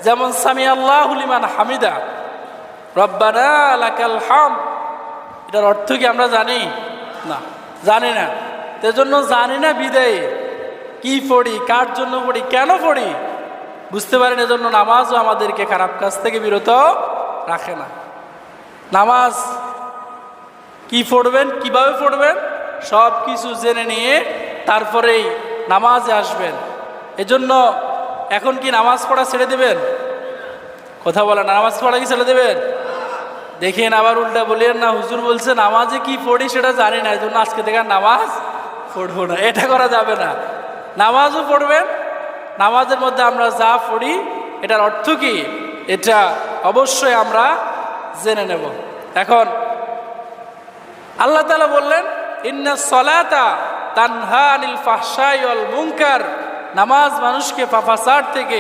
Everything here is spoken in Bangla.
যেমন সামি আল্লাহু লিমান হামিদা, রব্বানা লাকাল হামদ, এটার অর্থ কি আমরা জানি? না, জানি না। সেজন্য জানি না বিদায় কি পড়ি, কার জন্য পড়ি, কেন পড়ি বুঝতে পারেন। এজন্য নামাজও আমাদেরকে খারাপ কাজ থেকে বিরত রাখে না। নামাজ কি পড়বেন, কিভাবে পড়বেন, সব কিছু জেনে নিয়ে তারপরেই নামাজে আসবেন। এজন্য এখন কি নামাজ পড়া ছেড়ে দেবেন? কথা বলেন, নামাজ পড়া কি ছেড়ে দেবেন? দেখেন আবার উল্টা বলিয়েন না, হুজুর বলছে নামাজে কি পড়ি সেটা জানি না, এই জন্য আজকে থেকে নামাজ পড়বো না। এটা করা যাবে না। নামাজও পড়বেন, নামাজের মধ্যে আমরা যা পড়ি এটার অর্থ কি এটা অবশ্যই আমরা জেনে নেব। এখন আল্লাহ তাআলা বললেন, ইন্নাস সালাতা তানহা আনিল ফাহশাই ওয়াল মুনকার, নামাজ মানুষকে পাপাচার থেকে